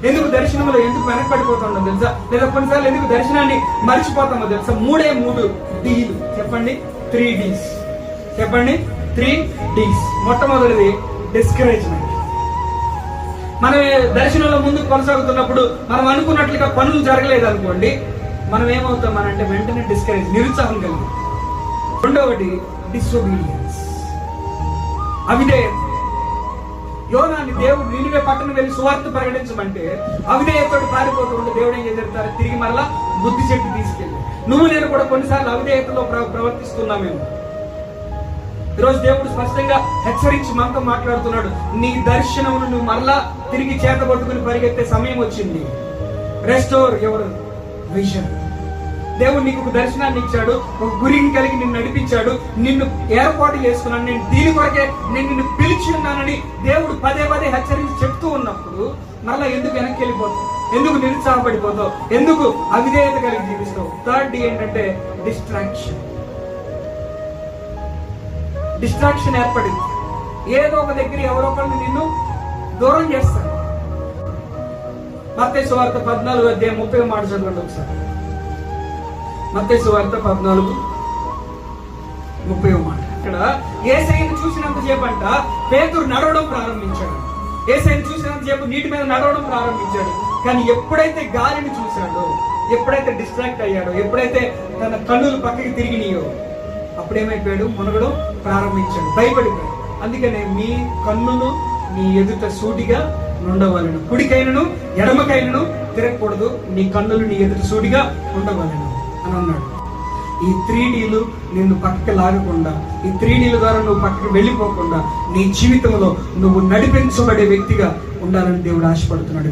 ఎందుకు దర్శనంలో ఎందుకు వెనకబడిపోతుండో తెలుసా? లేదా కొన్నిసార్లు ఎందుకు దర్శనాన్ని మర్చిపోతామో తెలుసా? మూడే 3 డీలు. చెప్పండి, 3 Ds. చెప్పండి, 3 Ds. మొట్టమొదటిది డిస్కరేజ్మెంట్. మనం దర్శనంలో ముందుకు కొనసాగుతున్నప్పుడు మనం అనుకున్నట్లుగా పనులు జరగలేదు అనుకోండి, మనం ఏమవుతాం అంటే వెంటనే డిస్కరేజ్, నిరుత్సాహం కలిగి. రెండవది డిసొబీడియన్స్, అవిధేయత. యోనాని దేవుడు నినివే పట్టణం వెళ్ళి సువార్త ప్రకటించమంటే అవిధేయతోటి పారిపోతూ ఉంటే దేవుడు ఏం చేస్తారు? తిరిగి మరలా బుద్ధి చెప్పి తీసుకెళ్ళి. నువ్వు నేను కూడా కొన్నిసార్లు అవిధేయతలో ప్రవర్తిస్తున్నామేమో. ఈరోజు దేవుడు స్పష్టంగా హెచ్చరించి మనతో మాట్లాడుతున్నాడు. నీ దర్శనమును నువ్వు మరలా తిరిగి చేతబట్టుకుని పరిగెత్తే సమయం వచ్చింది. Restore your vision. దేవుడు నీకు ఒక దర్శనాన్ని ఇచ్చాడు, ఒక గురిని కలిగి నిన్ను నడిపించాడు, నిన్ను ఏర్పాటు చేసుకున్నాను, నేను దీని కొరకే నేను నిన్ను పిలిచి ఉన్నానని దేవుడు పదే హెచ్చరించి చెప్తూ ఉన్నప్పుడు మరలా ఎందుకు వెనక్కి వెళ్ళిపోతావు? ఎందుకు నిరుత్సాహపడిపోతావు? ఎందుకు అవిధేయత కలిగి జీవిస్తావు? థర్డ్ ఏంటంటే డిస్ట్రాక్షన్ ఏర్పడింది. ఏదో ఒక దగ్గర ఎవరో ఒకరిని నిన్ను దూరం చేస్తారు. మత్తయి సువార్త 14:30 మాట చదవండి ఒకసారి. మత్తయి సువార్త 14:30 మాట. ఇక్కడ యేసయ్యను చూసినంత సేపు అంట పేతురు నడవడం ప్రారంభించాడు. యేసయ్యను చూసినంత సేపు నీటి మీద నడవడం ప్రారంభించాడు. కానీ ఎప్పుడైతే గాలిని చూశాడో, ఎప్పుడైతే డిస్ట్రాక్ట్ అయ్యాడో, ఎప్పుడైతే తన కన్నులు పక్కకి తిరిగినాయో, అప్పుడేమైపోయాడు? మునగడం ప్రారంభించాడు, భయపడిపోయాడు. అందుకనే మీ కన్నును నీ ఎదుట సూటిగా ఉండవలను, కుడికైనను ఎడమకైనను తిరగకూడదు, నీ కన్నులు నీ ఎదుట సూటిగా ఉండవలను అని అన్నాడు. ఈ 3 Dలు నిన్ను పక్కకి లాగకుండా, ఈ 3 Dల ద్వారా నువ్వు పక్కకి వెళ్ళిపోకుండా నీ జీవితంలో నువ్వు నడిపించబడే వ్యక్తిగా ఉండాలని దేవుడు ఆశపడుతున్నాడు.